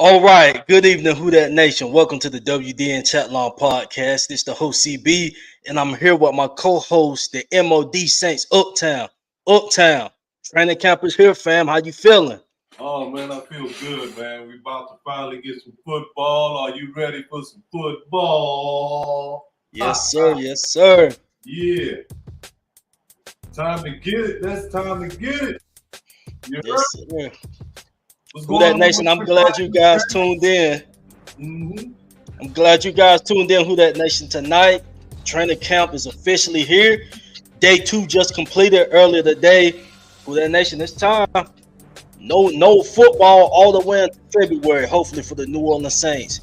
All right, good evening, Who That Nation. Welcome to the WDN Chatline podcast. It's the host CB, and I'm here with my co-host, the MOD Saints Uptown. Uptown. Training camp is here, fam. How you feeling? Oh man, I feel good, man. We about to finally get some football. Are you ready for some football? Yes, sir. Yes, sir. Yeah. Time to get it. That's time to get it. You Yes, heard? sir. What's Who going That on Nation, with I'm glad you guys tuned in. Mm-hmm. I'm glad you guys tuned in, Who That Nation, tonight. Training camp is officially here. Day 2 just completed earlier today. Who That Nation, it's time. No football all the way into February, hopefully for the New Orleans Saints.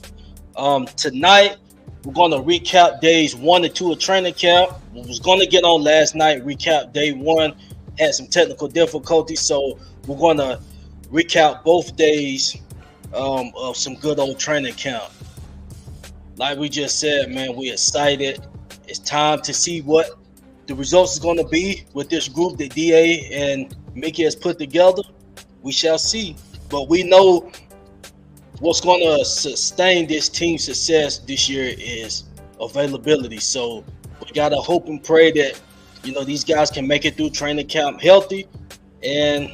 Tonight we're gonna recap days 1 and 2 of training camp. We was gonna get on last night, recap day 1, had some technical difficulties, so we're gonna recap both days of some good old training camp. Like we just said, man, we're excited. It's time to see what the results is gonna be with this group that DA and Mickey has put together. We shall see, but we know what's going to sustain this team's success this year is availability. So we got to hope and pray that these guys can make it through training camp healthy, and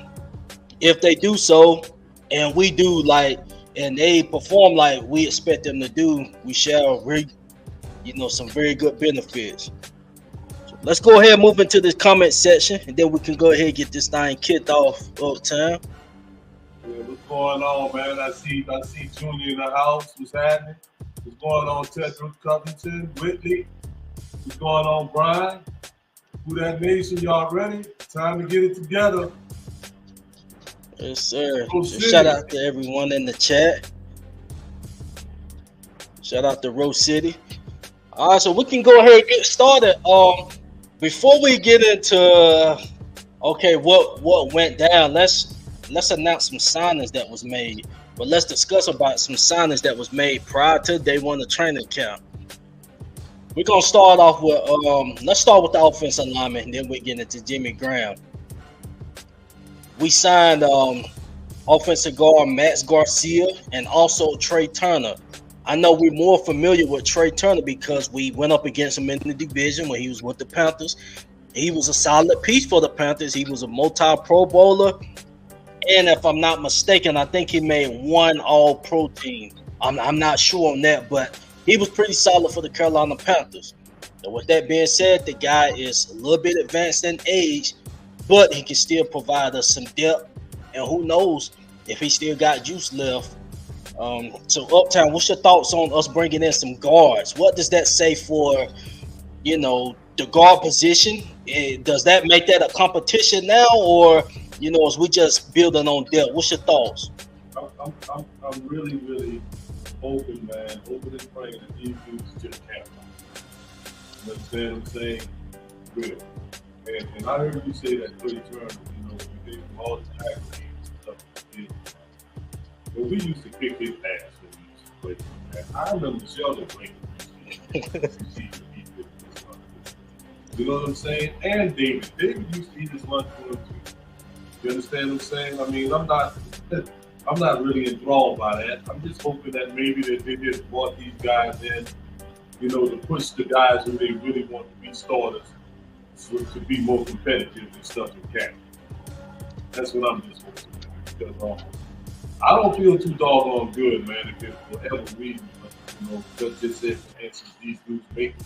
if they do so, and we do and they perform like we expect them to do, we shall reap some very good benefits. So let's go ahead and move into this comment section, and then we can go ahead and get this thing kicked off time. Yeah, what's going on, man? I see Junior in the house. What's happening? What's going on, Tedrick Covington, Whitley? What's going on, Brian? Who That Nation, y'all ready? Time to get it together. Yes, sir. Shout out to everyone in the chat. Shout out to Rose City. All right, so we can go ahead and get started. Before we get into what went down, let's announce some signings that was made. But let's discuss about some signings that was made prior to day 1 of training camp. We're gonna start off with let's start with the offensive lineman, and then we get into Jimmy Graham. We signed offensive guard Max Garcia and also Trey Turner. I know we're more familiar with Trey Turner because we went up against him in the division when he was with the Panthers. He was a solid piece for the Panthers. He was a multi-Pro Bowler. And if I'm not mistaken, I think he made one All-Pro team. I'm not sure on that, but he was pretty solid for the Carolina Panthers. And with that being said, the guy is a little bit advanced in age, but he can still provide us some depth. And who knows if he still got juice left. So Uptown, what's your thoughts on us bringing in some guards? What does that say for, the guard position? Does that make that a competition now, or as we just building on depth? What's your thoughts? I'm really hoping, man, hoping and praying that these dudes just can't. You understand what I'm saying? Good. And I heard you say that Trey Turner, you gave him all the accolades and stuff he did. But we used to kick his ass when we used to play. I remember Sheldon playing. You know what I'm saying? And David. David used to eat his lunch for him too. You understand what I'm saying? I mean, I'm not really enthralled by that. I'm just hoping that maybe that they just brought these guys in, to push the guys who they really want to be starters to be more competitive and stuff in camp. That's what I'm just hoping. Because I don't feel too doggone good, man, if for whatever reason, just said, for instance, these dudes make it.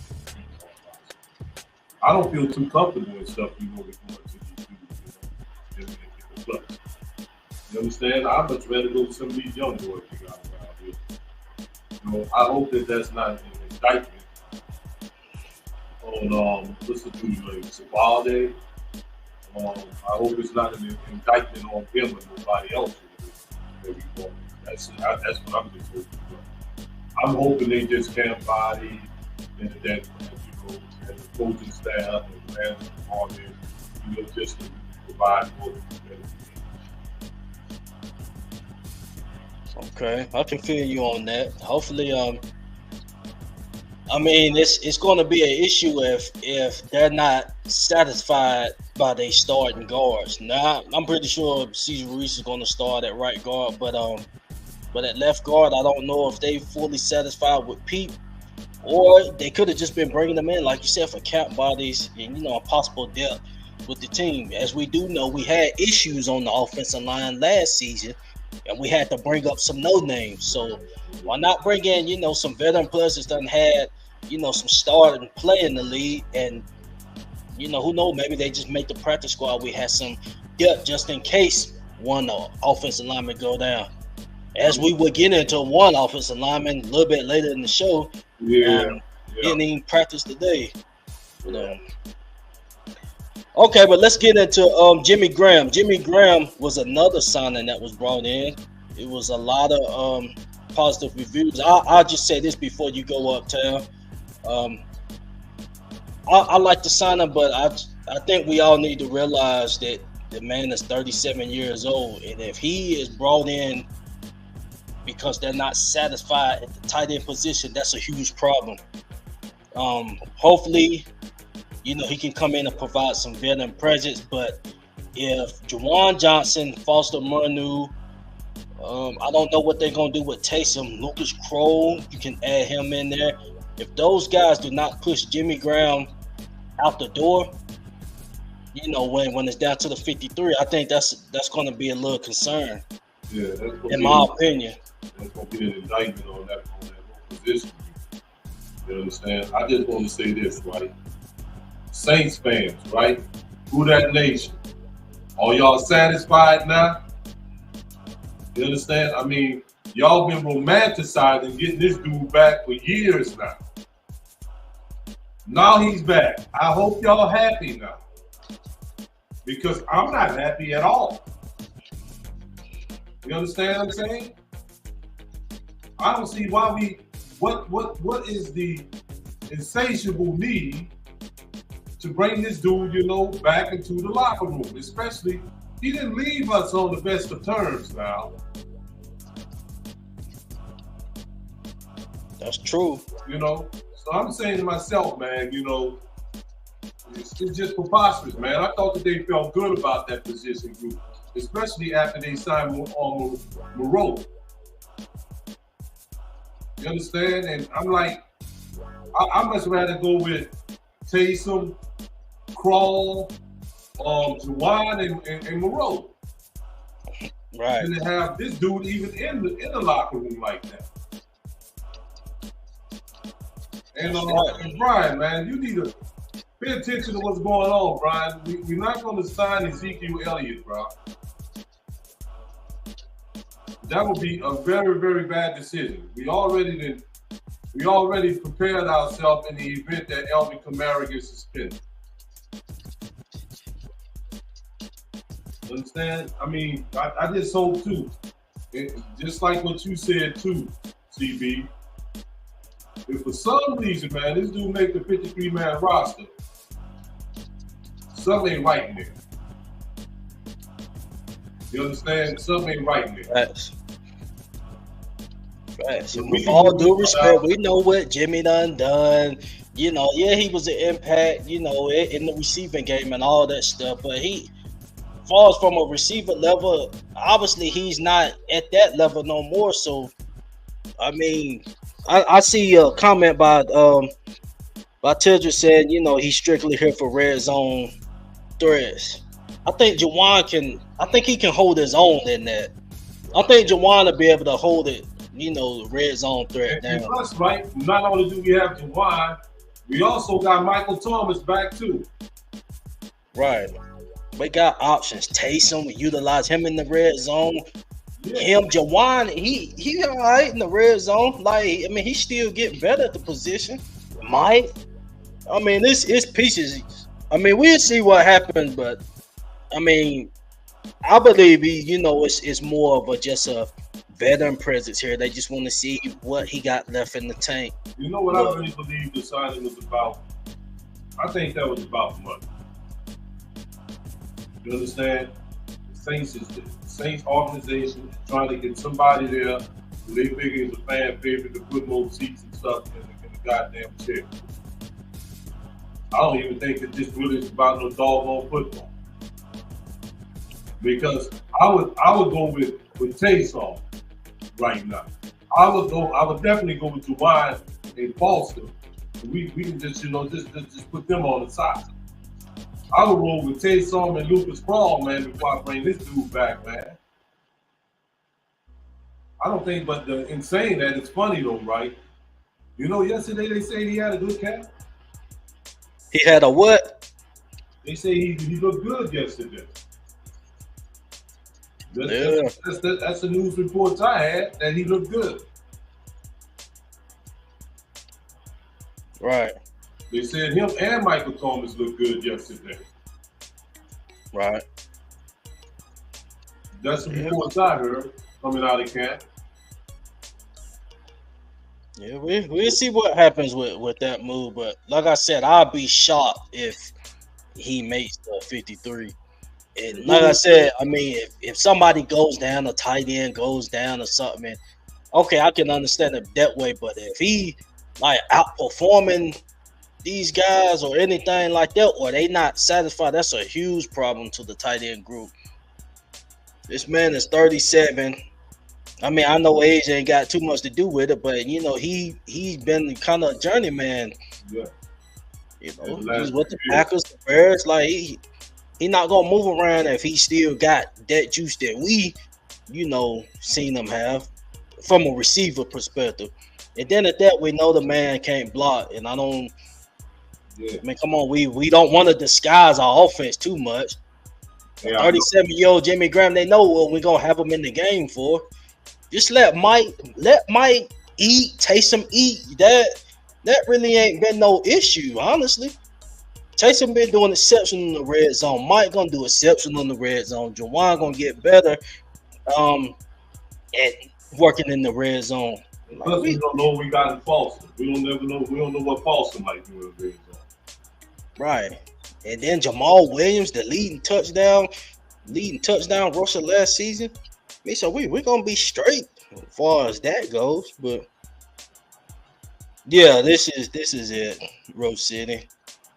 I don't feel too comfortable and stuff, going to these dudes, in the club. You understand? I'd much rather go to some of these young boys you got around here. I hope that that's not an indictment on what's the dude's name, Sabalde. I hope it's not an indictment on him or nobody else. That's what I'm just hoping for. I'm hoping they just can't body and that and the coaching staff and management on there, just to provide more benefits. Okay, I can feel you on that. Hopefully, it's going to be an issue if they're not satisfied by their starting guards. Now, I'm pretty sure Cesar Reese is going to start at right guard, but But at left guard, I don't know if they fully satisfied with Pete, or they could have just been bringing them in, like you said, for cap bodies and a possible depth with the team. As we do know, we had issues on the offensive line last season, and we had to bring up some no names. So why not bring in some veteran players that done had some starting play in the league, and who knows, maybe they just make the practice squad. We had some depth just in case one offensive lineman go down. As we would get into one offensive lineman a little bit later in the show, didn't even practice today. Okay, but let's get into Jimmy Graham. Jimmy Graham was another signing that was brought in. It was a lot of positive reviews. I'll just say this before you go uptown. I like the signing, but I think we all need to realize that the man is 37 years old, and if he is brought in because they're not satisfied at the tight end position, that's a huge problem. Hopefully, he can come in and provide some veteran presence. But if Juwan Johnson, Foster Manu, I don't know what they're going to do with Taysom. Lucas Kroll, you can add him in there. If those guys do not push Jimmy Graham out the door, when it's down to the 53, I think that's going to be a little concern. Yeah, in my opinion. That's going to be an indictment on that position. You understand? I just want to say this, right? Saints fans, right? Who that nation? Are y'all satisfied now? You understand? I mean, y'all been romanticizing getting this dude back for years now. Now he's back. I hope y'all happy now. Because I'm not happy at all. You understand what I'm saying? I don't see why what is the insatiable need to bring this dude, back into the locker room. Especially, he didn't leave us on the best of terms now. That's true. So I'm saying to myself, man, it's just preposterous, man. I thought that they felt good about that position group, especially after they signed Moreau. You understand? And I'm like, I must rather go with Taysom, Kroll, Juwan, and Moreau. Right. And to have this dude even in the locker room like that. And Brian, man, you need to pay attention to what's going on, Brian. We're not going to sign Ezekiel Elliott, bro. That would be a very, very bad decision. We already prepared ourselves in the event that Alvin Kamara gets suspended. Understand? I mean, I just hope too. Just like what you said too, CB. If for some reason, man, this dude make the 53-man roster, something ain't right in there. You understand? Something ain't right in there. Facts. With all due respect, we know what Jimmy done. He was an impact, in the receiving game and all that stuff. But he falls from a receiver level. Obviously, he's not at that level no more. So, I mean, I see a comment by Tildred saying, he's strictly here for red zone threats. I think Juwan he can hold his own in that. I think Juwan will be able to hold it, the red zone threat down. And plus, right, not only do we have Juwan, we also got Michael Thomas back too. Right. We got options. Taysom, we utilize him in the red zone. Yeah. Juwan, he all right in the red zone. He's still getting better at the position. Mike, it's pieces. We'll see what happens, but I believe it's more of just a veteran presence here. They just want to see what he got left in the tank. You know what I really believe the signing was about? I think that was about money. You understand? The Saints organization is trying to get somebody there who they figure is a fan favorite to put more seats and stuff in the goddamn chair. I don't even think that this really is about no doggone football. Because I would go with Taysom. right now. I would definitely go with Juwan and Foster. We can just just put them on the side. I would roll with Taysom and Lucas Crawl, man, before I bring this dude back, man. I don't think, but in saying that, it's funny though, right? You know, yesterday they say he had a good camp. He had a what? They say he looked good yesterday. That's the news reports I had, that he looked good. Right. They said him and Michael Thomas looked good yesterday. Right. That's the reports I heard coming out of camp. Yeah, we'll see what happens with that move. But like I said, I'll be shocked if he makes the 53. And like I said, I mean, if somebody goes down, a tight end goes down or something, okay, I can understand it that way. But if he like outperforming these guys or anything like that, or they not satisfied, that's a huge problem to the tight end group. This man is 37. I mean, I know age ain't got too much to do with it, but you know, he's been kind of a journeyman. Yeah. You know, he's with the Packers, the Bears. Like he not gonna move around if he still got that juice that we, you know, seen him have from a receiver perspective. And then at that, we know the man can't block. And I don't. Yeah. I mean, come on, we don't want to disguise our offense too much. 37-year-old Jimmy Graham, they know what we're gonna have him in the game for. Just let Mike eat, Taysom eat. That really ain't been no issue, honestly. Taysom been doing exceptional in the red zone. Mike gonna do exceptional in the red zone. Juwan gonna get better at working in the red zone. Plus, we don't know what we got in Foster. We don't know what Foster might do in the red zone. Right. And then Jamal Williams, the leading touchdown rusher last season. So we're gonna be straight as far as that goes. But yeah, this is it, Rose City.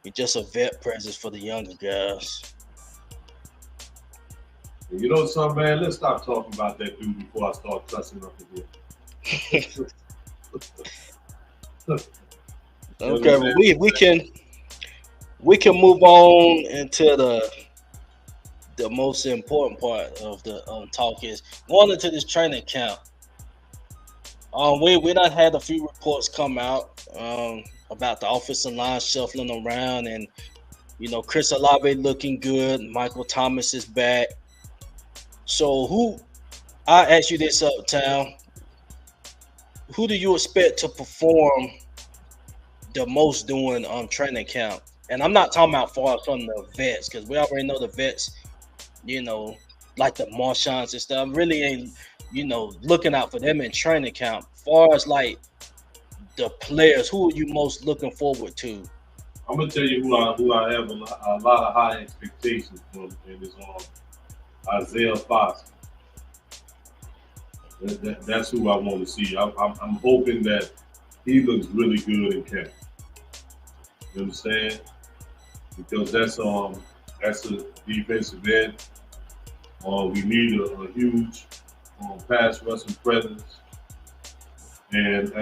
It's just a vet presence for the younger guys. You know something, man? Let's stop talking about that dude before I start cussing up again. Okay, well, we can move on into the most important part of the talk is going into this training camp. We done had a few reports come out about the offensive line shuffling around, and you know Chris Olave looking good. Michael Thomas is back. So I ask you this, Uptown, who do you expect to perform the most during training camp? And I'm not talking about far from the vets, because we already know the vets, you know, like the Marshawn's and stuff, really ain't, you know, looking out for them in training camp. Far as like the players, who are you most looking forward to? I'm gonna tell you who I have a lot of high expectations from, and it's Isaiah Foster. That's who I want to see. I'm hoping that he looks really good in camp. You understand? Because that's a defensive end. We need a huge pass rushing presence, and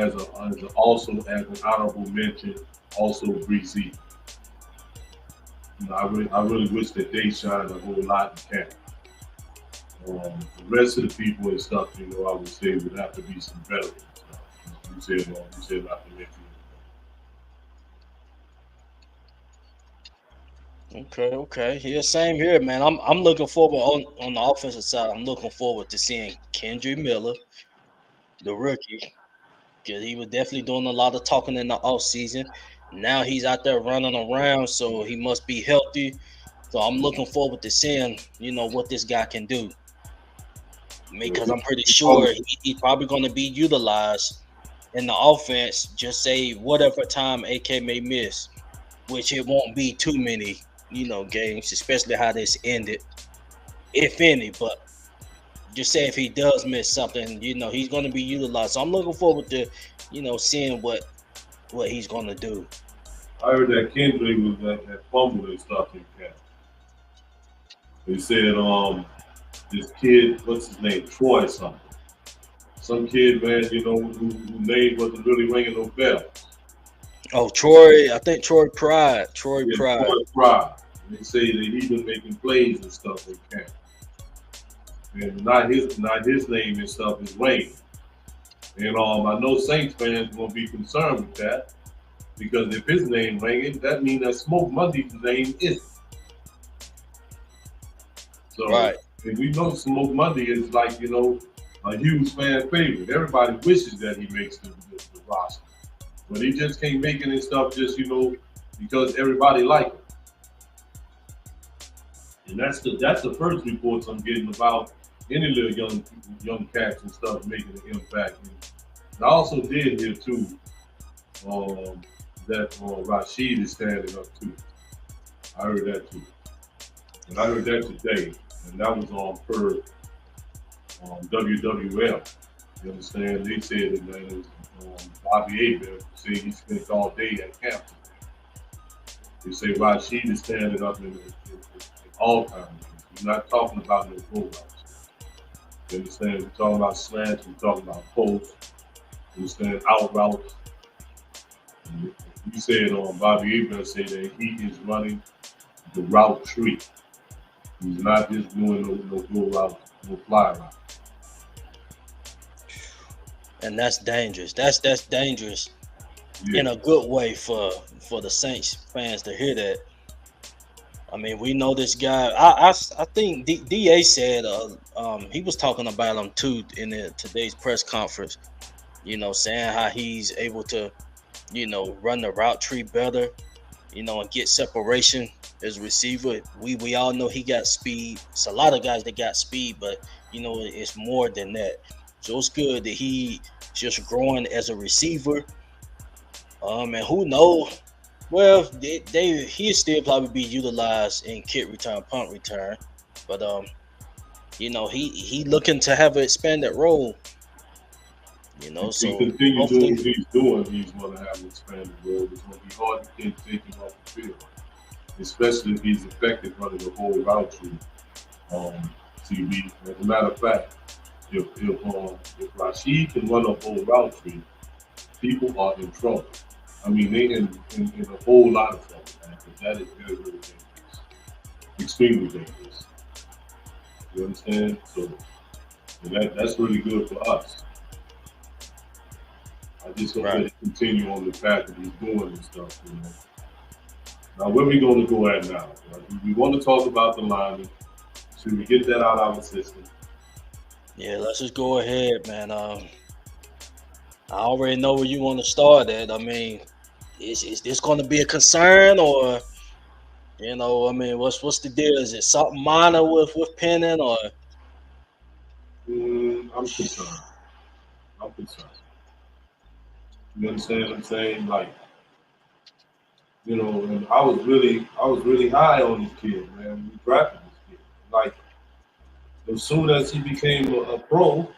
also as an honorable mention, also Breezy. You know, I really wish that they shine a whole lot in camp. The rest of the people and stuff, you know, I would say would have to be some veterans. You said not to mention. Okay. Yeah, same here, man. I'm looking forward on the offensive side. I'm looking forward to seeing Kendry Miller, the rookie, because he was definitely doing a lot of talking in the offseason. Now he's out there running around, so he must be healthy. So I'm looking forward to seeing, you know, what this guy can do. I mean, because I'm pretty sure he's probably going to be utilized in the offense. Just say whatever time AK may miss, which it won't be too many, you know, games, especially how this ended, if any. But just say if he does miss something, you know, he's going to be utilized. So I'm looking forward to, you know, seeing what he's going to do. I heard that Kendrick was that fumble and stuff in camp. They said this kid, what's his name, Troy something, some kid, man, who name wasn't really ringing no bell. Oh, Troy, I think Troy Pride. Troy Yeah, Pride. Troy Pride. They say that he been making plays and stuff in camp. And not his name and stuff is Wayne. And I know Saints fans gonna be concerned with that because if his name ringing, that means that Smoke Monday's name isn't. So, Right. and we know Smoke Monday is like a huge fan favorite. Everybody wishes that he makes the roster, but he just can't make it and stuff just because everybody like him. And that's the first reports I'm getting about any little young cats and stuff making an impact. And I also did hear too that Rashid is standing up too. I heard that too, and I heard that today, and that was on per WWL. You understand? They said that man, it was Bobby Abel said he spent all day at camp. They say Rashid is standing up in all times. We're not talking about no rollouts. You understand? We're talking about slants. We're talking about posts. You understand? Out routes. You said Bobby Abel said that he is running the route tree. He's not just doing no go route, no fly route. And that's dangerous. That's dangerous Yeah. in a good way for the Saints fans to hear that. I mean, we know this guy. I think DA said he was talking about him too in today's press conference. Saying how he's able to, run the route tree better, and get separation as a receiver. We all know he got speed. It's a lot of guys that got speed, but it's more than that. So it's good that he's just growing as a receiver. And who knows? Well, he'll still probably be utilized in kick return, punt return, but he looking to have an expanded role. If So he continue hopefully, doing what he's doing, he's going to have an expanded role. It's going to be hard to take him off the field, especially if he's effective running the whole route tree. CB. As a matter of fact, if Rashid can run a whole route tree, people are in trouble. I mean, they in a whole lot of trouble, man, because that is very, very dangerous. Extremely dangerous. You understand? So that's really good for us. I just hope that he continue on the path that he's doing and stuff, Now, where we going to go at now? Right? We want to talk about the linemen. Should we get that out of our system? Yeah, let's just go ahead, man. I already know where you want to start at. I mean, is this going to be a concern, or I mean, what's the deal? Is it something minor with Penning, or? I'm concerned. You understand what I'm saying? Like, and I was really high on this kid, man. We drafted this kid. Like, as soon as he became a pro,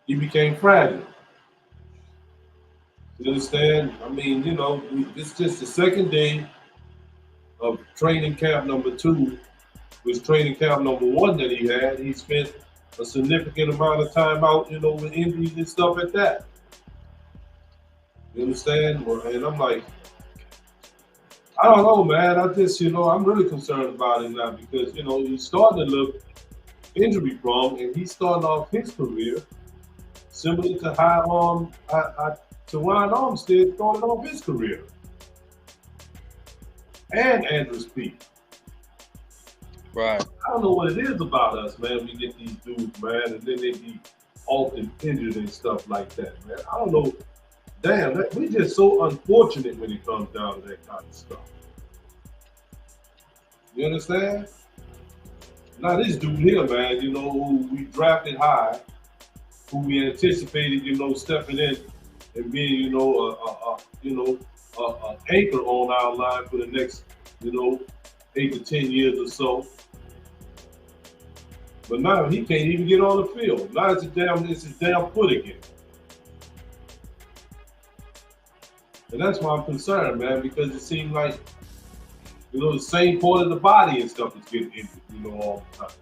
he became fragile. You understand? I mean, it's just the second day of training camp number 2 was training camp number 1 that he had. He spent a significant amount of time out, with injuries and stuff like that. You understand? And I'm like, I don't know, man. I just, I'm really concerned about him now because, he's starting to look injury prone, and he's starting off his career similar to how to Ryan Armstead started off his career, and Andrew Speed. Right. I don't know what it is about us, man. We get these dudes, man, and then they be often injured and stuff like that, man. I don't know. Damn, we're just so unfortunate when it comes down to that kind of stuff. You understand? Now this dude here, man, who we drafted high, who we anticipated, stepping in and being, an anchor on our line for the next, 8 to 10 years or so. But now he can't even get on the field. Now it's his damn foot again. And that's why I'm concerned, man, because it seems like, the same part of the body and stuff is getting injured, all the time.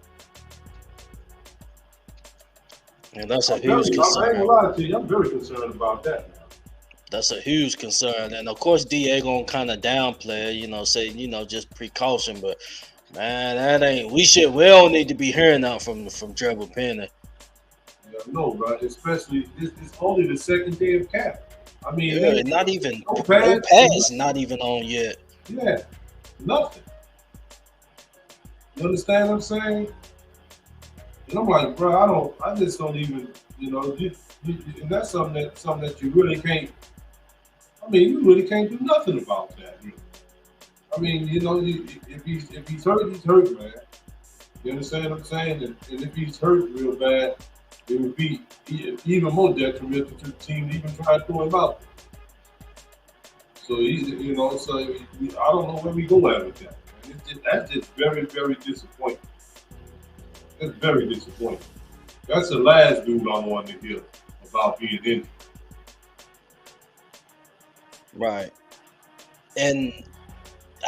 And that's a I huge ain't concern. gonna lie to you. I'm very concerned about that. That's a huge concern. And of course, DA gonna kind of downplay it, say, just precaution. But man, that ain't. We don't need to be hearing that from Trevor Penny. Yeah, no, right? Especially it's only the second day of camp. I mean, Yeah, not even no no pads, pads, not even on yet. yeah, nothing. You understand what I'm saying? And I'm like, bro, I just don't even, and that's something that you really can't. I mean, you really can't do nothing about that. Really. I mean, if he's hurt, he's hurt, man. You understand what I'm saying? And if he's hurt real bad, it would be even more detrimental to the team to even try to throw him out. So I don't know where we go at with that. That's just very, very disappointing. That's very disappointing. That's the last dude I wanted to hear about being injured. Right. And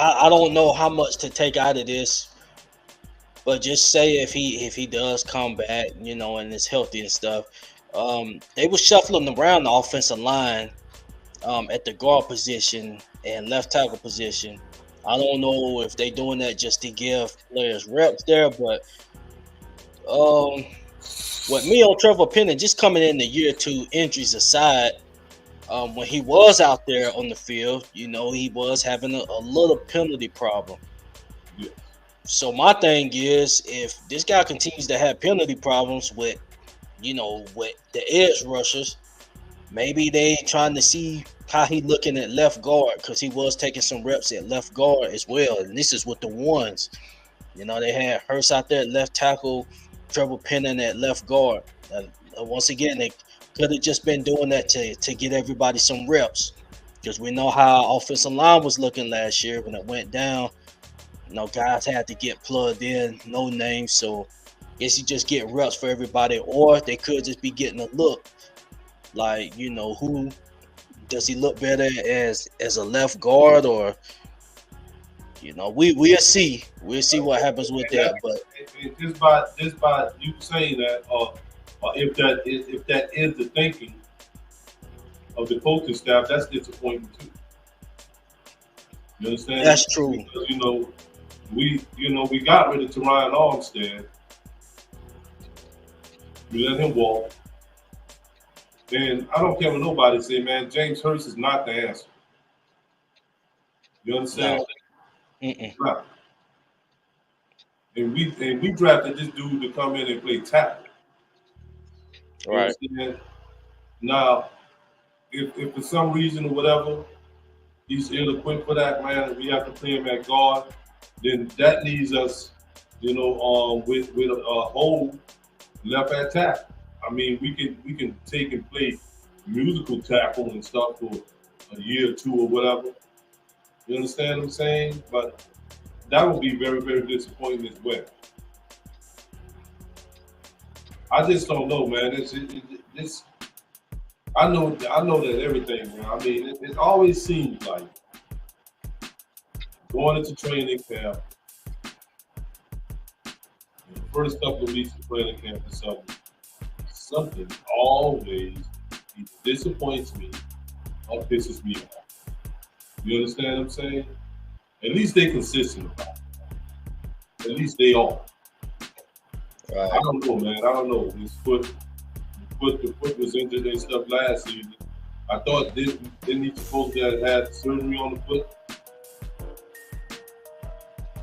I don't know how much to take out of this, but just say if he does come back, and is healthy and stuff, they were shuffling around the offensive line at the guard position and left tackle position. I don't know if they doing that just to give players reps there, but with me on Trevor Penny, just coming in the year two, injuries aside, when he was out there on the field, he was having a little penalty problem. Yeah. So my thing is, if this guy continues to have penalty problems with the edge rushers, maybe they trying to see how he looking at left guard, because he was taking some reps at left guard as well. And this is with the ones. They had Hurst out there at left tackle, Trevor Penning at left guard. And once again, they could have just been doing that to get everybody some reps, because we know how offensive line was looking last year when it went down. Guys had to get plugged in, no names. So I guess you just get reps for everybody, or they could just be getting a look. Like, who does he look better as a left guard, or we'll see what happens with that. But just by you saying that, or if that is the thinking of the coaching staff, that's disappointing too. You understand? That's true. Because we got rid of Teron Armstead. We let him walk. And I don't care what nobody say, man. James Hurst is not the answer. You understand? No. Right. And we drafted this dude to come in and play tackle. Right. Now, if for some reason or whatever he's ill-equipped for that, man, and we have to play him at guard, then that leaves us, with a whole left at tackle. I mean, we can take and play musical tackle and stuff for a year or two or whatever. You understand what I'm saying? But that would be very, very disappointing as well. I just don't know, man. It's I know that everything, man. I mean, it always seems like going into training camp, the first couple of weeks of training camp or something always either disappoints me or pisses me off. You understand what I'm saying? At least they're consistent about it. At least they are. Right. I don't know, man. I don't know. The foot was injured and stuff last season. I thought didn't he supposed to have had surgery on the foot?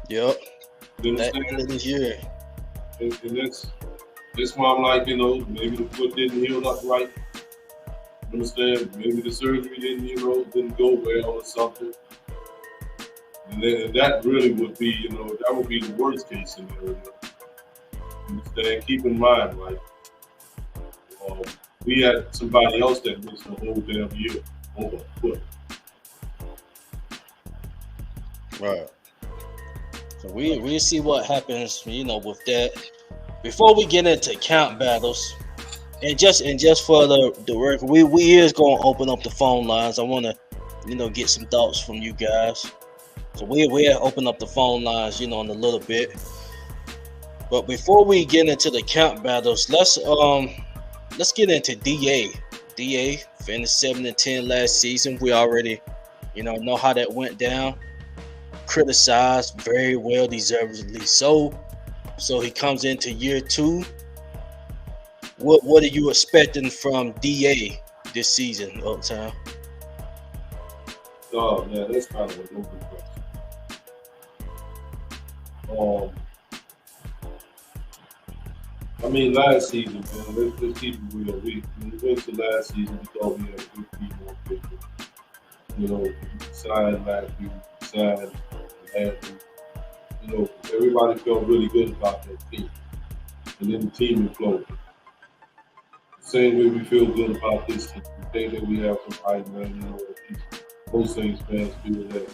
Yep. You That understand? end of this year. And that's why I'm like, maybe the foot didn't heal up right. You understand? Maybe the surgery didn't go well or something. And then that really would be, that would be the worst case scenario. You understand? Keep in mind, like, we had somebody else that missed the whole damn year over a foot. Right. So we see what happens, with that. Before we get into count battles, and just for the record, we is gonna open up the phone lines. I want to, get some thoughts from you guys. So we'll open up the phone lines, in a little bit. But before we get into the count battles, let's let's get into DA. DA finished 7-10 last season. We already, know how that went down. Criticized very well, deservedly so. So he comes into year two. What are you expecting from DA this season, Uptown? Oh man, that's kind of a loaded question. I mean, last season, man, let's keep it real. When we went to last season, we thought we had a good team on paper. We signed Matthew, signed Andrew. Everybody felt really good about that team. And then the team imploded. Same way we feel good about this team. We think that we have some hype, man. Most Saints fans feel that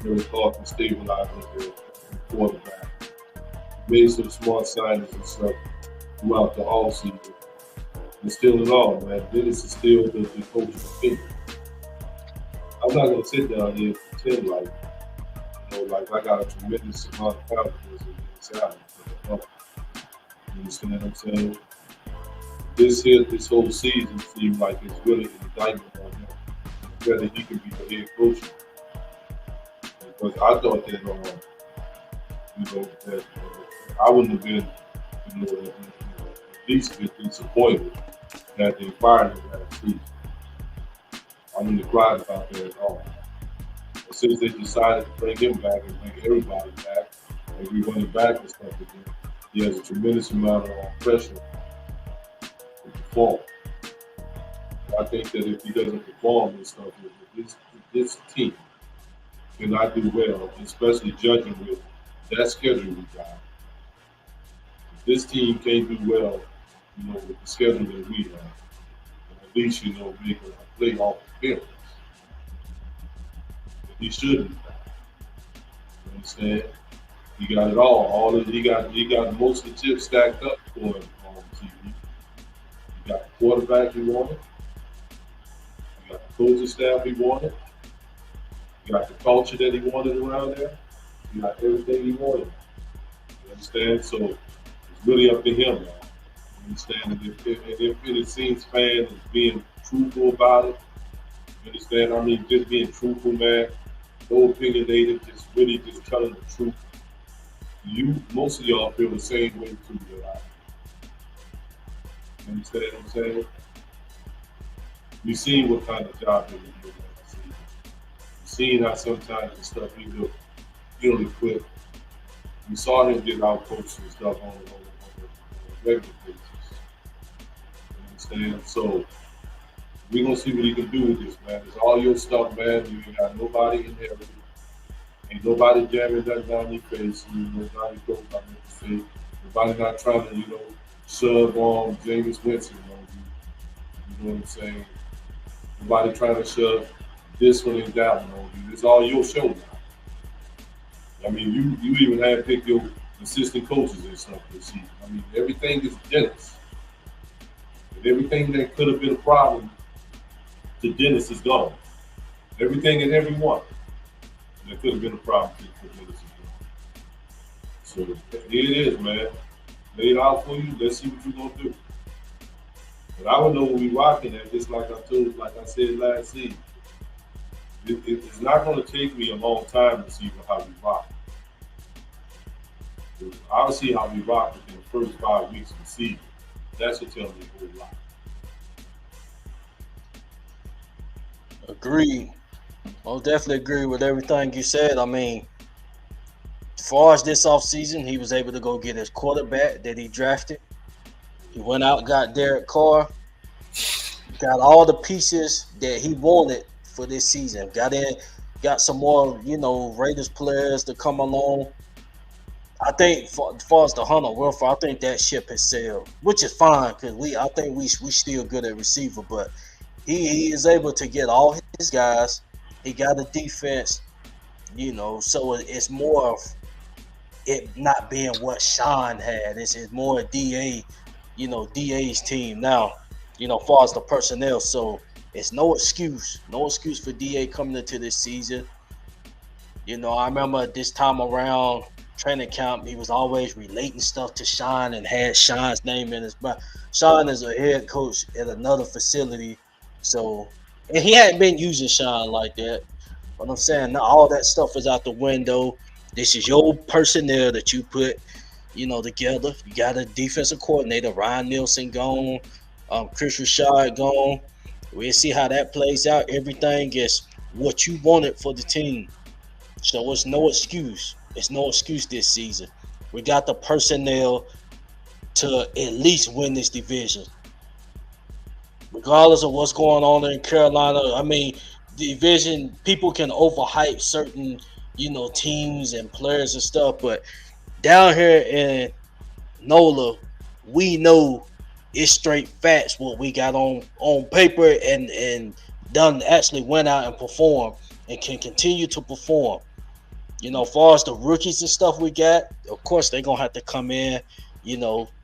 very hard to stabilize their quarterback. Made some smart signings and stuff throughout the all season. And still in all, man, Dennis is still the coach's opinion. I'm not gonna sit down here and pretend like I got a tremendous amount of confidence in this album. You understand what I'm saying? This whole season seems like it's really an indictment on him, whether he can be the head coach. Because I thought that, that I wouldn't have been, at least a bit disappointed that they fired him last season. I wouldn't have cried about that at all. But since they decided to bring him back and bring everybody back, and we running back and stuff again, he has a tremendous amount of pressure to perform. And I think that if he doesn't perform and stuff, this team cannot do well, especially judging with that schedule we got. This team can't do well, with the schedule that we have. And at least, make a playoff appearance. He shouldn't. You understand? He got it all. He got most of the chips stacked up for him on TV. He got the quarterback he wanted. He got the coaching staff he wanted. He got the culture that he wanted around there. He got everything he wanted. You understand? So it's really up to him now. You understand? And if it seems fans is being truthful about it, you understand? I mean, just being truthful, man. No opinionated, just really just telling the truth. Most of y'all feel the same way too that I do. You understand what I'm saying? You seen what kind of job he was doing last season. You seen how sometimes the stuff he looked really quick. We saw him get out coached and stuff on a regular basis. You understand? So we're gonna see what he can do with this, man. It's all your stuff, man. You ain't got nobody in there. Ain't nobody jamming that down your face. Nobody goes down your face. Nobody not trying to, shove on Jameis Winston on you. You know what I'm saying? Nobody trying to shove this one and that one on you. It's all your show now. I mean, you even had to pick your assistant coaches and stuff this season. I mean, everything is Dennis. And everything that could have been a problem to Dennis is gone. Everything and everyone that could have been a problem for Dennis is gone. So here it is, man. Lay it out for you. Let's see what you're gonna do. But I don't know what we're rocking at. Just like I said last season. It's not going to take me a long time to see how we rock. I'll see how we rock within the first 5 weeks of the season. That should tell me a whole lot. Agreed. I'll definitely agree with everything you said. I mean, as far as this offseason, he was able to go get his quarterback that he drafted. He went out, got Derek Carr, got all the pieces that he wanted for this season. Got some more, Raiders players to come along. I think as far as the Hunter Wilford, I think that ship has sailed, which is fine because I think we still good at receiver, but he is able to get all his guys. He got a defense, so it's more of it not being what Sean had. It's more DA, DA's team now, as far as the personnel. So it's no excuse for DA coming into this season. I remember this time around, training camp, he was always relating stuff to Sean and had Sean's name in his mouth. Sean is a head coach at another facility, so and he hadn't been using Sean like that. But I'm saying now all that stuff is out the window. This is your personnel that you put, together. You got a defensive coordinator, Ryan Nielsen gone, Chris Rashad gone. We'll see how that plays out. Everything is what you wanted for the team. So it's no excuse. It's no excuse this season. We got the personnel to at least win this division. Regardless of what's going on in Carolina, I mean, division people can overhype certain, teams and players and stuff, but down here in NOLA, we know it's straight facts what we got on paper and done actually went out and performed and can continue to perform. As far as the rookies and stuff we got, of course they're gonna have to come in,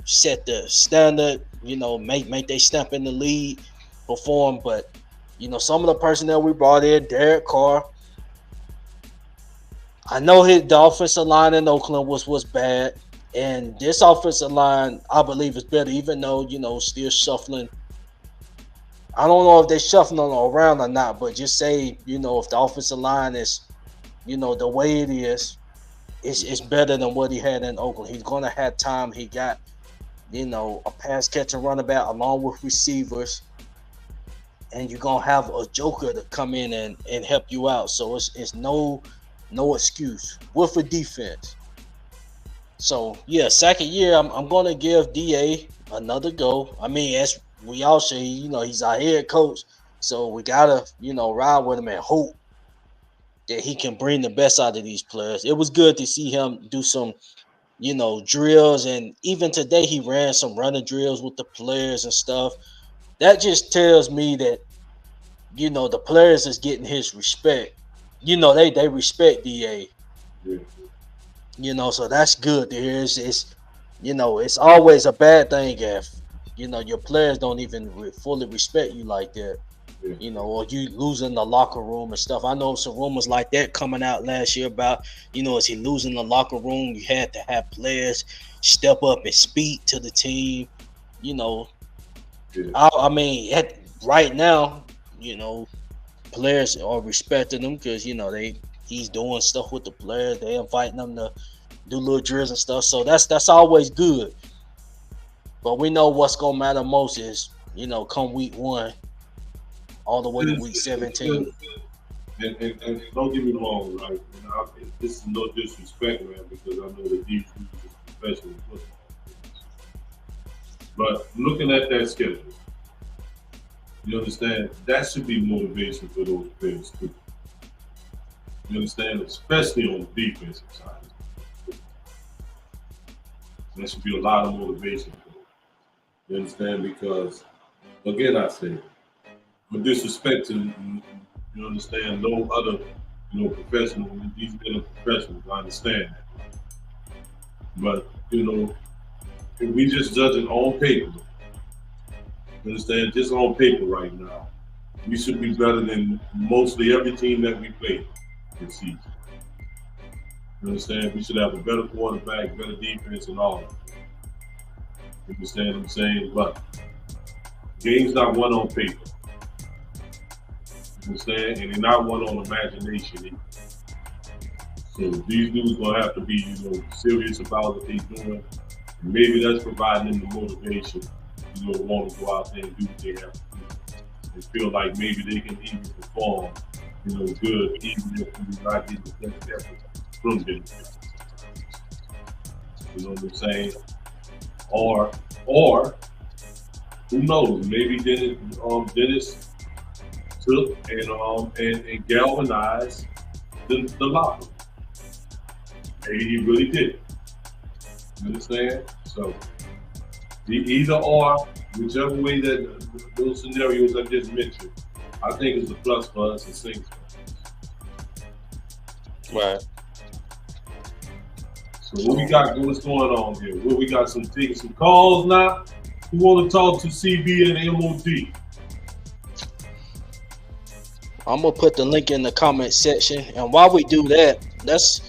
set the standard, make they step in the lead, perform. But some of the personnel we brought in, Derek Carr. I know the offensive line in Oakland was bad, and this offensive line I believe is better, even though still shuffling. I don't know if they're shuffling around or not, but just say if the offensive line is the way it is, it's better than what he had in Oakland. He's gonna have time. He got a pass catching running back along with receivers, and you're gonna have a joker to come in and help you out. So it's no excuse with a defense. So yeah, second year I'm gonna give DA another go. I mean, as we all say, he's our head coach, so we gotta ride with him and hope that he can bring the best out of these players. It was good to see him do some drills, and even today he ran some running drills with the players and stuff. That just tells me that the players is getting his respect. They respect DA. So that's good to hear. It's always a bad thing if your players don't even fully respect you like that. Or you losing the locker room and stuff. I know some rumors like that coming out last year about, is he losing the locker room? You had to have players step up and speak to the team. I mean, right now, players are respecting him because he's doing stuff with the players. They inviting them to do little drills and stuff. So that's always good. But we know what's gonna matter most is come week 1. All the way to week 17. And don't get me wrong, right? This is no disrespect, man, because I know that these is professional football. But looking at that schedule, you understand, that should be motivation for those players too. You understand, especially on the defensive side. There should be a lot of motivation for them. You understand, because again, I say, with disrespect to, you understand, no other, professional. These men are professionals. I understand that. But, if we just judging on paper, you understand, just on paper right now, we should be better than mostly every team that we play this season. You understand? We should have a better quarterback, better defense, and all that. You understand what I'm saying? But game's not won on paper. You understand? And they're not one on imagination either. So these dudes gonna have to be, serious about what they're doing. And maybe that's providing them the motivation, to want to go out there and do what they have to do. And feel like maybe they can even perform, good, even if we do not get the best effort from them. You know what I'm saying? Or who knows? Maybe Dennis took and galvanized the locker. Maybe he really did. You understand? So either or, whichever way that those scenarios I just mentioned, I think is a plus for us and Saints. Right. So what we got? What's going on here? What we got? Taking some calls now. Who want to talk to CB and MOD? I'm gonna put the link in the comment section, and while we do that, let's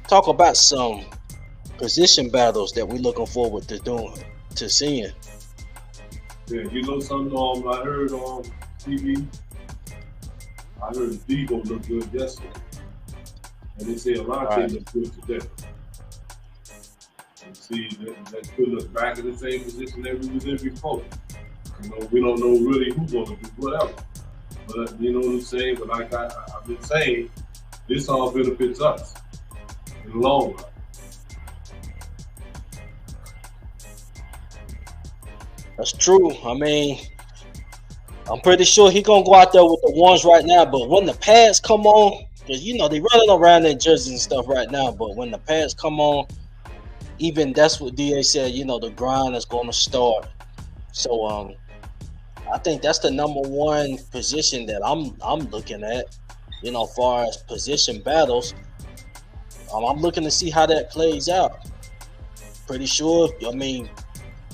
talk about some position battles that we're looking forward to seeing. Yeah, you know something? I heard on TV. I heard Debo looked good yesterday, and they say Alante looked good today. And see, that could look back in the same position that we was in before. You know, we don't know really who's going to do whatever. But you know what I'm saying? But like I've been saying, this all benefits us in the long run. That's true. I mean, I'm pretty sure he gonna go out there with the ones right now. But when the pads come on, because you know they running around in jerseys and stuff right now. But when the pads come on, even that's what DA said. You know, the grind is gonna start. So I think that's the number one position that I'm looking at. You know, as far as position battles, I'm looking to see how that plays out. Pretty sure. I mean,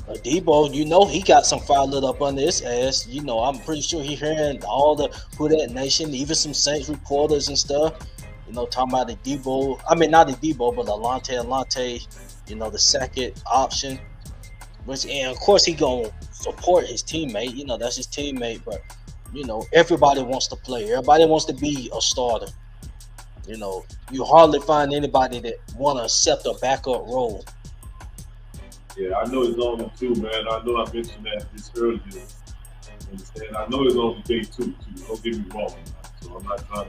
Debo, you know, he got some fire lit up under his ass. You know, I'm pretty sure he hearing all the Who That Nation, even some Saints reporters and stuff. You know, talking about the Debo. I mean, not the Debo, but Alante. You know, the second option. Which, and of course, he gonna support his teammate. You know, that's his teammate. But you know, everybody wants to play. Everybody wants to be a starter. You know, you hardly find anybody that want to accept a backup role. Yeah, I know it's only two, man. I know I mentioned that this earlier. Understand? I know it's only day two, too. Don't get me wrong. So I'm not trying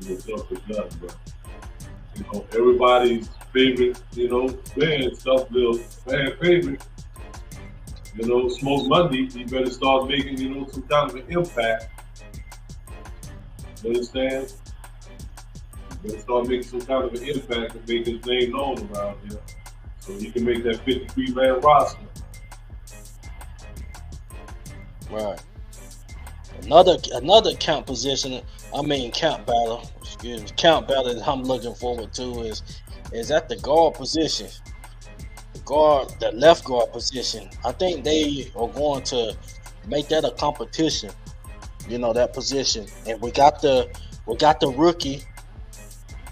to jump the gun, but you know, everybody's favorite, you know, fan stuff, little fan favorite. You know, Smoke Monday, you better start making, you know, some kind of an impact. You understand? You better start making some kind of an impact and make his name known around here. So you can make that 53-man roster. Right. Another count position. Count battle. Excuse me. Count battle that I'm looking forward to is at the guard position. The left guard position. I think they are going to make that a competition. You know, that position. And we got the rookie.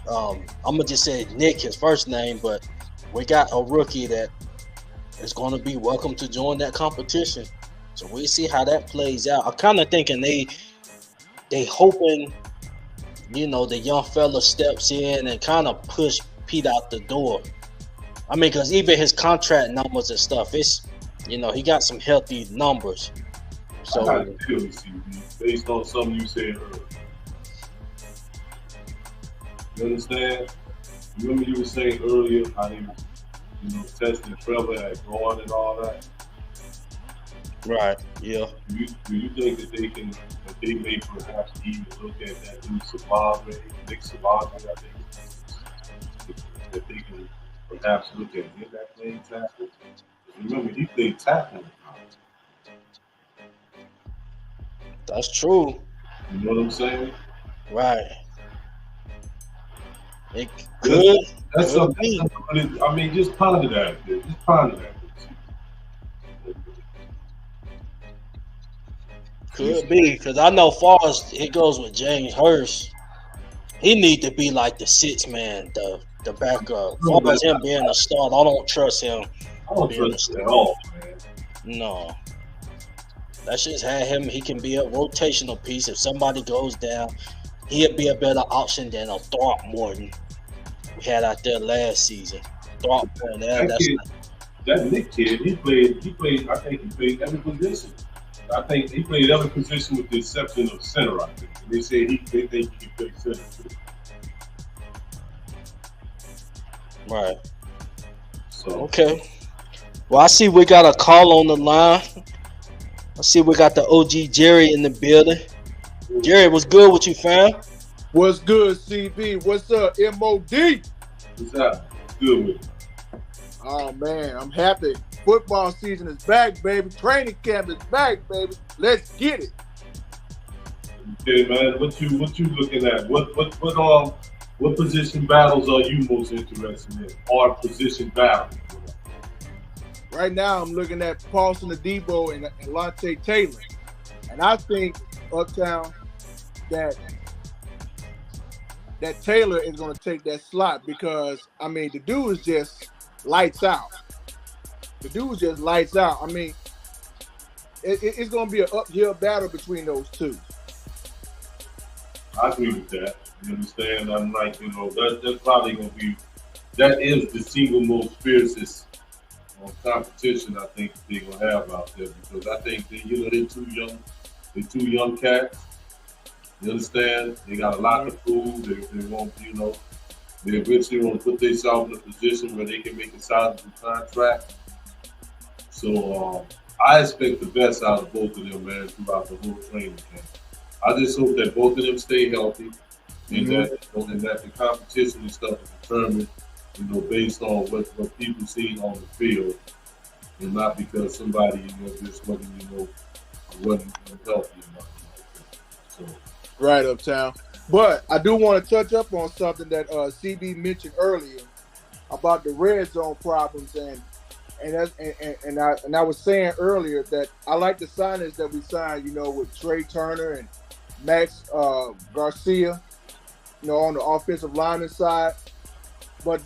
I'm gonna just say Nick, his first name, but we got a rookie that is going to be welcome to join that competition. So we'll see how that plays out. I'm kind of thinking they hoping, you know, the young fella steps in and kind of push Pete out the door. I mean, because even his contract numbers and stuff, it's, you know, he got some healthy numbers. So I got to see based on something you said earlier. You understand? Remember you were saying earlier how he was, you know, testing Trevor at going and all that? Right, yeah. Do you think that they may perhaps even look at that new Savage, Nick Savage, I think, that they can perhaps look at him that playing tackle? Remember, he played tackle. That's true. You know what I'm saying? Right. It could. That's something. I mean, just ponder that. Just ponder that. Could be, because I know far as it goes with James Hurst, he need to be like the sixth man, the backup. As far as him being a starter, I don't trust him. I don't trust him at all, man. No. Let's just have him. He can be a rotational piece. If somebody goes down, he'll be a better option than a Throckmorton we had out there last season. Throckmorton, that Nick kid, he played. I think he played every position. I think he played every position with the exception of center. I think. And they say they think he can play center too. Right. So okay. Well, I see we got a call on the line. I see we got the OG Jerry in the building. Jerry, what's good with you, fam? What's good, CB? What's up, MOD? What's up? Good with you. Oh man, I'm happy. Football season is back, baby. Training camp is back, baby. Let's get it. Okay, man. What you looking at? What position battles are you most interested in? Or position battles? Right now, I'm looking at Paulson Adebo and Alante Taylor, and I think Uptown that that Taylor is going to take that slot because, I mean, the dude is just lights out. The dude is just lights out. I mean, it's going to be an uphill battle between those two. I agree with that. You understand? I'm like, that's probably going to be, that is the single most fiercest competition I think they're going to have out there because I think they're too young. They're two young cats. You understand? They got a lot to prove. They want, they eventually want to put themselves in a position where they can make a sizable contract. So I expect the best out of both of them, man, throughout the whole training camp. I just hope that both of them stay healthy and that the competition and stuff is determined, based on what people see on the field and not because somebody, just wasn't healthy enough. So. Right, Uptown. But I do want to touch up on something that CB mentioned earlier about the red zone problems, and I was saying earlier that I like the signings that we signed, with Trey Turner and Max Garcia, on the offensive lineman side. But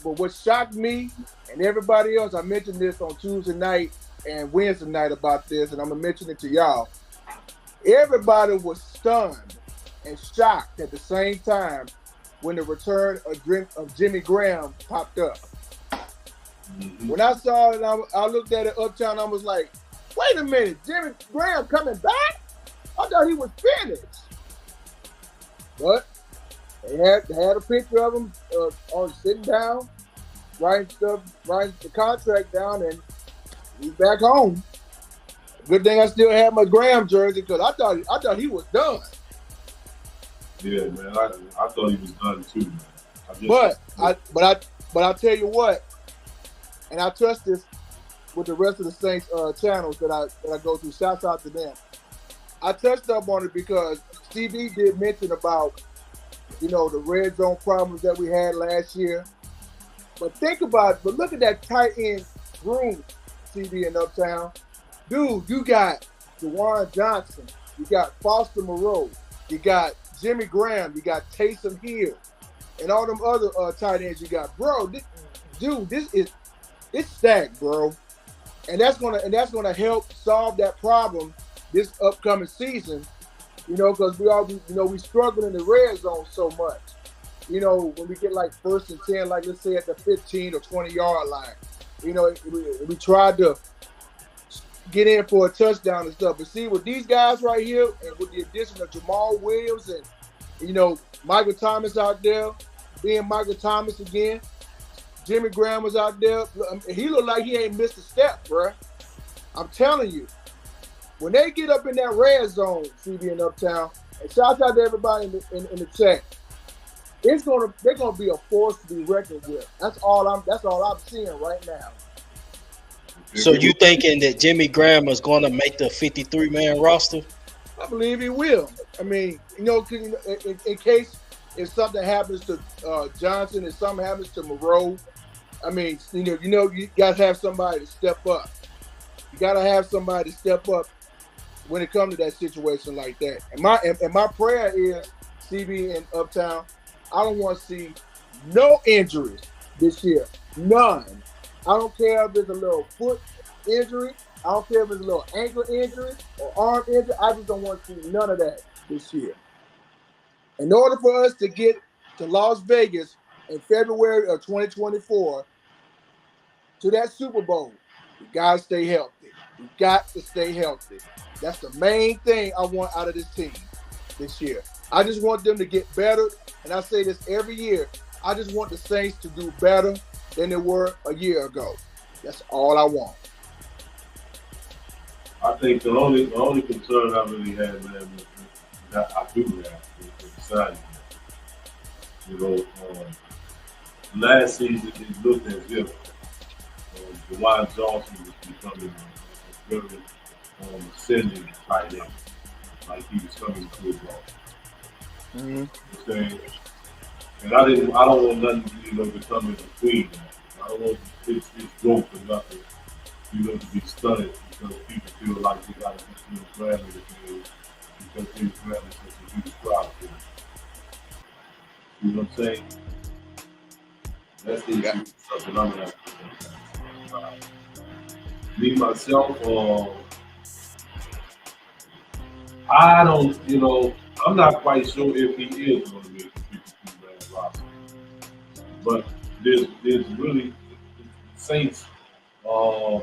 what shocked me and everybody else, I mentioned this on Tuesday night and Wednesday night about this, and I'm gonna mention it to y'all. Everybody was stunned and shocked at the same time when the return of Jimmy Graham popped up. Mm-hmm. When I saw it, I looked at it Uptown. I was like, "Wait a minute, Jimmy Graham coming back? I thought he was finished." But they had a picture of him on sitting down, writing the contract down, and he's back home. Good thing I still have my Graham jersey because I thought he was done. Yeah, man, I thought he was done too, man. But I tell you what, and I trust this with the rest of the Saints channels that I go through. Shouts out to them. I touched up on it because CB did mention about the red zone problems that we had last year. But look at that tight end room, CB in Uptown. Dude, you got Juwan Johnson, you got Foster Moreau, you got Jimmy Graham, you got Taysom Hill, and all them other tight ends you got. Bro, it's stacked, bro. And that's gonna help solve that problem this upcoming season, because we struggle in the red zone so much. When we get like 1st and 10, like let's say at the 15 or 20-yard line, we tried to get in for a touchdown and stuff. But see, with these guys right here, and with the addition of Jamal Williams and, Michael Thomas out there, being Michael Thomas again, Jimmy Graham was out there. He looked like he ain't missed a step, bro. I'm telling you. When they get up in that red zone, CB in Uptown, and shout out to everybody in the chat, they're gonna be a force to be reckoned with. That's all I'm seeing right now. So you thinking that Jimmy Graham is going to make the 53-man roster? I believe he will. I mean, in case if something happens to Johnson, if something happens to Moreau, I mean, you got to have somebody to step up. You got to have somebody to step up when it comes to that situation like that. And my prayer is, CB in Uptown, I don't want to see no injuries this year. None. I don't care if it's a little foot injury. I don't care if it's a little ankle injury or arm injury. I just don't want to see none of that this year. In order for us to get to Las Vegas in February of 2024 to that Super Bowl, we got to stay healthy. We got to stay healthy. That's the main thing I want out of this team this year. I just want them to get better. And I say this every year. I just want the Saints to do better than they were a year ago. That's all I want. I think the only concern I really had, man, that I do have with the signing. Last season it looked as if Juwan Johnson was becoming a very ascending tight end, like he was coming to his ball. Mm-hmm. And I don't want nothing, becoming a queen. I don't want his growth or nothing, to be stunned because people feel like they got to be Grammy because Jimmy Graham is such a huge crowd for them. You know what I'm saying? That's the issue. Something I'm not. Me myself, I don't. I'm not quite sure if he is going to make the 52-man roster. But there's really Saints. Uh,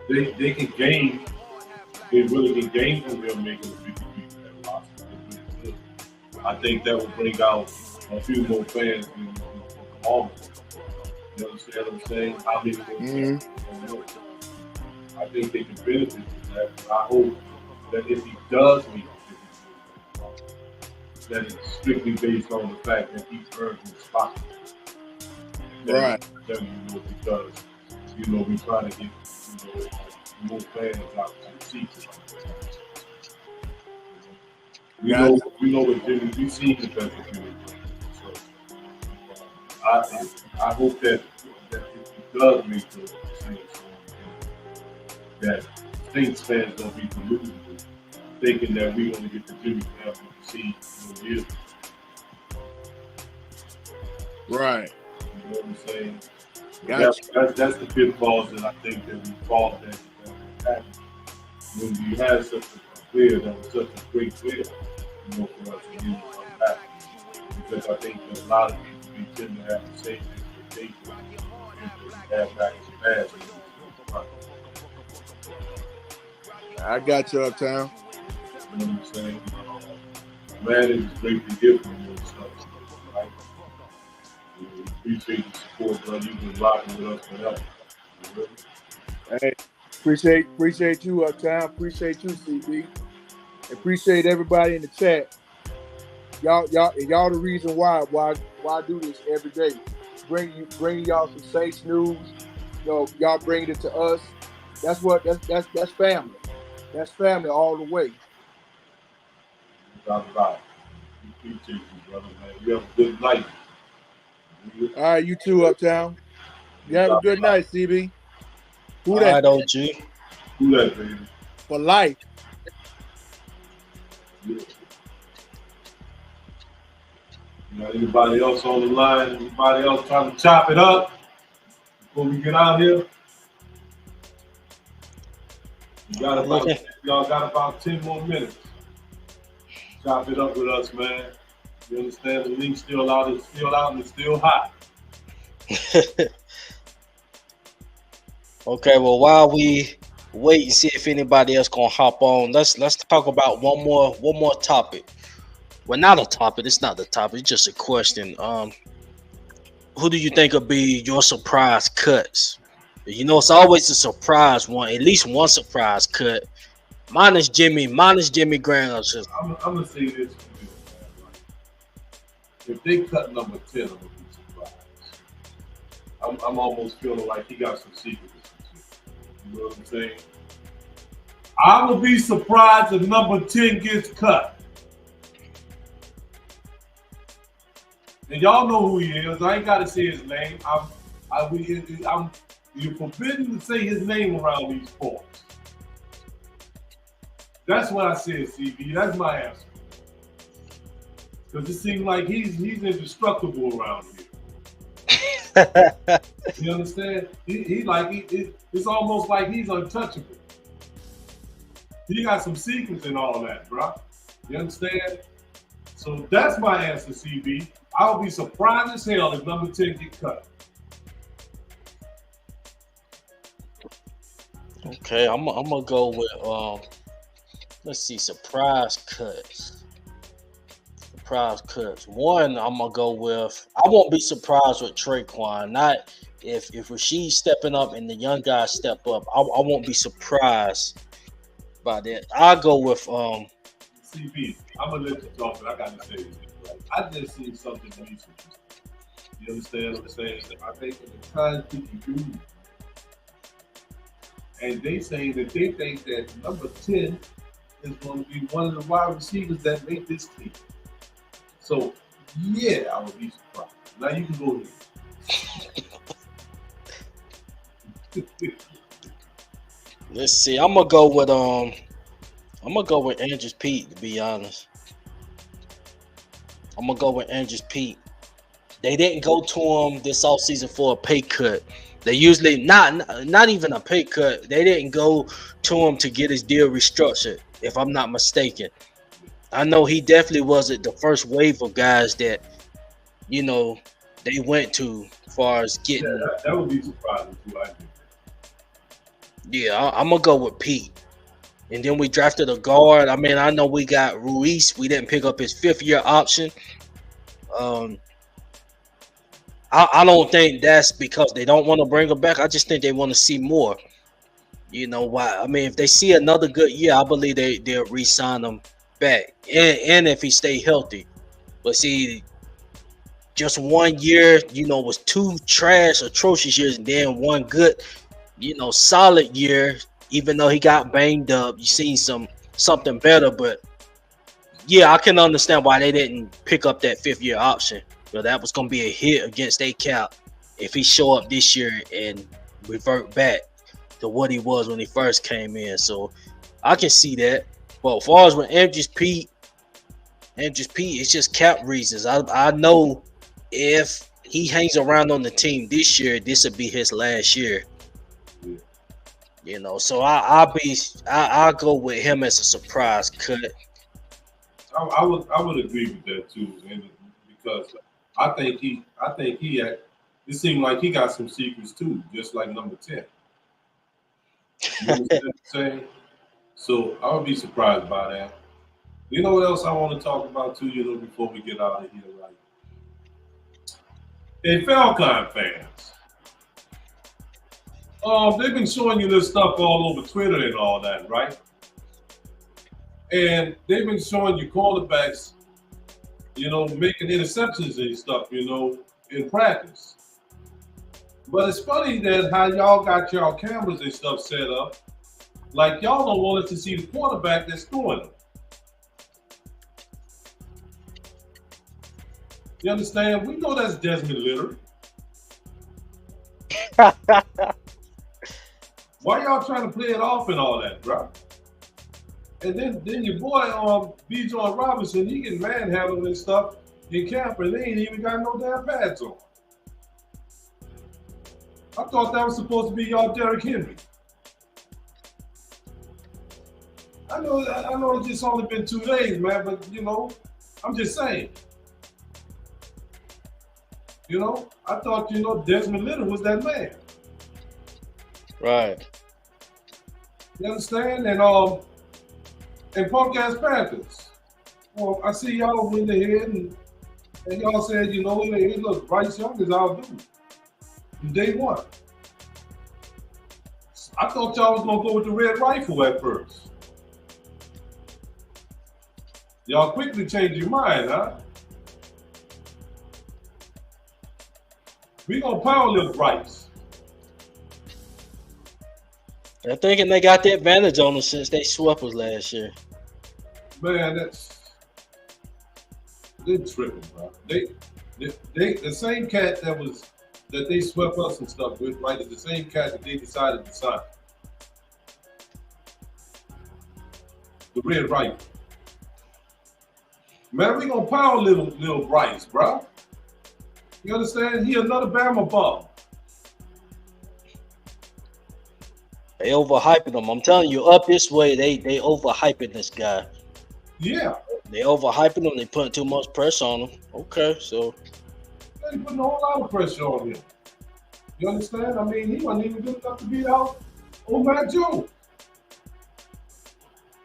they can gain. They really can gain from him making the 52-man roster. Really, I think that would bring out a few more fans in August. You understand what I'm saying? How many more fans? I think they can benefit from that. I hope that if he does meet the 52-man roster, that it's strictly based on the fact that he's earned his spot. Right. Because we're trying to get more fans out to the seats. We know what Jimmy. We've seen the best of Jimmy. So I hope that if he does make the Saints, that Saints fans don't be delusional, thinking that we're going to get the Jimmy family to see years. Right. You know what I'm saying? Gotcha. That's the pitfalls that I think that we fall that happened. When you had such a player that was such a great player, for us to use come back. Because I think that a lot of people we tend to have the same expectations if they have back in the past. I got you, Uptown. You know what I'm saying? Man, it's great to hear from you and stuff, right? We appreciate the support, brother. You've been rocking with us forever. Hey, appreciate you, Uptown. Appreciate you, CB. Appreciate everybody in the chat. Y'all the reason why I do this every day. Bring y'all some Saints news. Y'all bring it to us. That's family. That's family all the way. Without a doubt. We appreciate you, brother, man. You have a good night. All right, you too, Uptown. You have a good night, CB. Who that? All right, OG. Who that, baby? For life. Yeah. Anybody else on the line? Anybody else trying to chop it up before we get out here? Y'all got about 10 more minutes. Chop it up with us, man. You understand? The link's still out, and it's still hot. Okay, well, while we wait and see if anybody else gonna hop on, let's talk about one more topic. Well, not a topic. It's not the topic. It's just a question. Who do you think will be your surprise cuts? It's always a surprise one. At least one surprise cut. Minus Jimmy Graham. I'm gonna say this for you, man. If they cut number 10, I'm gonna be surprised. I'm almost feeling like he got some secrets. You know what I'm saying? I'm gonna be surprised if number 10 gets cut. And y'all know who he is. I ain't gotta say his name. You're forbidden to say his name around these parts. That's what I said, CB. That's my answer. Because it seems like he's indestructible around here. You understand? It's almost like he's untouchable. He got some secrets and all that, bro. You understand? So that's my answer, CB. I'll be surprised as hell if number 10 get cut. Okay, I'm gonna go with let's see, surprise cuts. One, I'm gonna go with. I won't be surprised with Traquan. Not if Rashid's stepping up and the young guys step up. I won't be surprised by that. I'll go with CB. I'm gonna let you talk, but I gotta say this. Right? I just seen something recently. You understand what I'm saying? I think in the time people do, and they say that they think that number 10 is going to be one of the wide receivers that make this team. So, yeah, I would be surprised. Now you can go ahead. Let's see. I'm gonna go with Andrews Pete, to be honest. I'm gonna go with Andrews Pete. They didn't go to him this offseason for a pay cut. They usually not even a pay cut. They didn't go to him to get his deal restructured, if I'm not mistaken. I know he definitely wasn't the first wave of guys that you know they went to as far as Yeah, getting. that would be surprising too. I think. Yeah, I'm gonna go with Pete. And then we drafted a guard. I mean, I know we got Ruiz. We didn't pick up his 5th-year option. Um, I don't think that's because they don't want to bring him back. I just think they want to see more. You know why? I mean, if they see another good year, I believe they'll re-sign him back, and if he stay healthy. But see, just 1 year, was 2 trash, atrocious years, and then 1 good, solid year. Even though he got banged up, you seen something better. But yeah, I can understand why they didn't pick up that 5th-year option. That was going to be a hit against their cap if he show up this year and revert back to what he was when he first came in. So I can see that. But as far as with Andrews Pete, it's just cap reasons. I know if he hangs around on the team this year, this will be his last year. So I'll go with him as a surprise cut. I would agree with that too, and because I think he had. It seemed like he got some secrets too, just like number 10. You understand what I'm saying? So I would be surprised by that. You know what else I want to talk about too? Before we get out of here, right? Hey, Falcon fans, they've been showing you this stuff all over Twitter and all that, right? And they've been showing you quarterbacks, making interceptions and stuff, in practice. But it's funny that how y'all got y'all cameras and stuff set up, like y'all don't want us to see the quarterback that's throwing them. You understand? We know that's Desmond Litter. Why y'all trying to play it off and all that, bro? And then your boy Bijan Robinson, he getting manhandled and stuff in camp, and they ain't even got no damn pads on. I thought that was supposed to be y'all Derrick Henry. I know it's just only been 2 days, man, but I'm just saying. I thought Desmond Litter was that man. Right. You understand? And punk ass Panthers. Well, I see y'all went ahead and y'all said, hey, look, Bryce Young is our dude from day 1. I thought y'all was gonna go with the red rifle at first. Y'all quickly changed your mind, huh? We gonna power lift Bryce. I'm thinking they got the advantage on them since they swept us last year. Man, they're tripping, bro. They the same cat that they swept us and stuff with, right? Is the same cat that they decided to sign. The red rifle. Man, we gonna power little Bryce, bro. You understand? He another Bama bum. They overhyping him. I'm telling you, up this way, they overhyping this guy. Yeah. They overhyping him. They putting too much pressure on him. Okay, so They putting a whole lot of pressure on him. You understand? I mean, he wasn't even good enough to beat out old Matt Jones.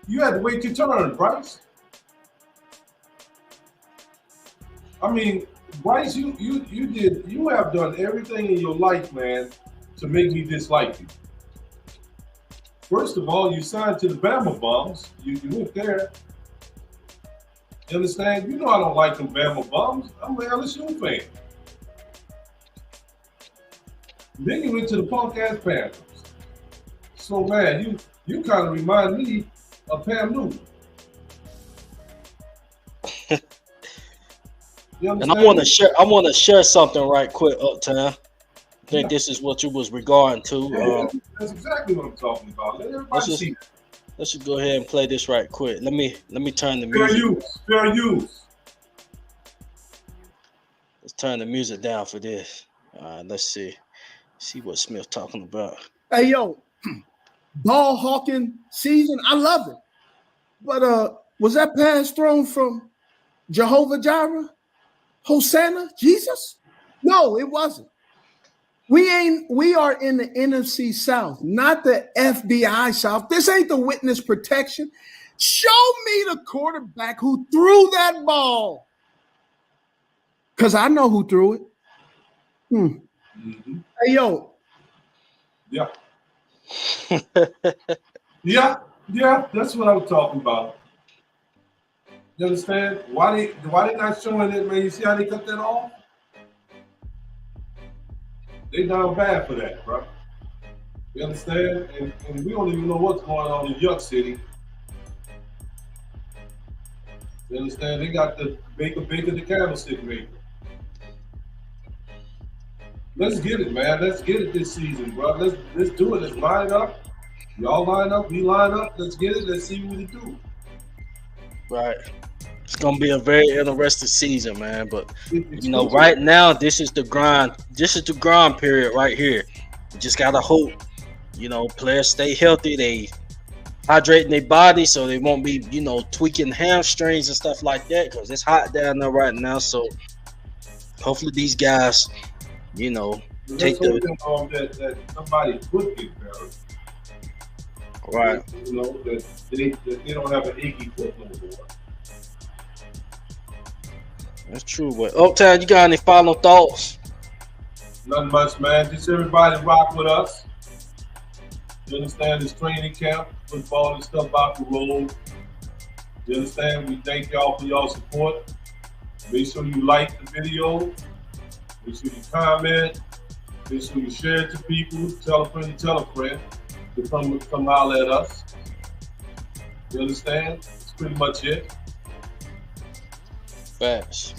You had to wait your turn, Bryce. I mean, Bryce, you have done everything in your life, man, to make me dislike you. First of all, you signed to the Bama Bums. You went there. You understand? You know I don't like them Bama Bums. I'm an LSU fan. Then you went to the punk ass Panthers. So man, you kind of remind me of Pam Newton. And I want to share something right quick, Uptown. I think this is what you was regarding to. Yeah, that's exactly what I'm talking about. Let everybody see. Let's just go ahead and play this right quick. Let me turn the music. Fair use. turn the music down for this. Let's see what Smith talking about. Hey, yo, ball hawking season. I love it. But was that pass thrown from Jehovah Jireh? Hosanna? Jesus? No, it wasn't. We are in the NFC South, not the FBI South. This ain't the witness protection. Show me the quarterback who threw that ball. Because I know who threw it. Mm-hmm. Hey, yo. Yeah. yeah, that's what I was talking about. You understand? Why they not showing it, man? You see how they cut that off? They down bad for that, bro. You understand? And we don't even know what's going on in Yuck City. You understand? They got the baker, the candlestick maker. Let's get it, man. Let's get it this season, bro. Let's do it. Let's line it up. Y'all line up. We line up. Let's get it. Let's see what we do. Right. It's gonna be a very interesting season, man. But you know, right now, this is the grind. This is the grind period right here. You just gotta hope, you know, players stay healthy. They hydrating their body so they won't be, you know, tweaking hamstrings and stuff like that. Because it's hot down there right now. So hopefully these guys, you know, take the that somebody could get better. Right. You know, that they don't have an achy foot no more. That's true. But Uptown, you got any final thoughts? Nothing much, man. Just everybody rock with us. You understand this training camp, football and stuff about the road. You understand? We thank y'all for y'all support. Make sure you like the video. Make sure you comment. Make sure you share it to people. Tell a friend to come holler at us. You understand? That's pretty much it. Facts.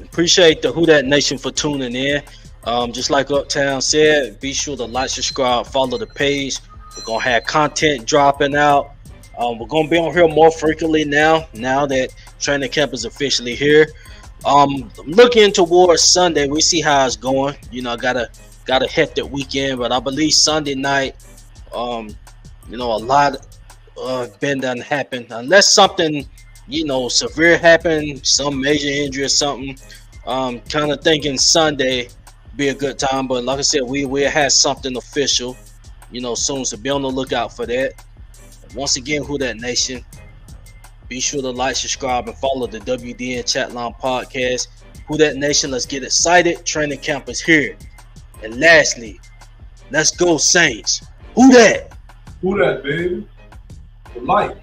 Appreciate the Who Dat Nation for tuning in. Just like Uptown said, be sure to like, subscribe, follow the page. We're gonna have content dropping out. We're gonna be on here more frequently now that training camp is officially here. Looking towards Sunday, we see how it's going. You know, got a hectic weekend, but I believe Sunday night, you know, a lot been done happen unless something, you know, severe happen, some major injury or something. Kind of thinking Sunday be a good time, but like I said, we will have something official, you know, soon. So be on the lookout for that. Once again, Who Dat Nation, be sure to like, subscribe, and follow the WDN Chatline podcast. Who Dat Nation, let's get excited. Training camp is here. And lastly, let's go Saints. Who dat? Who dat, baby? The light.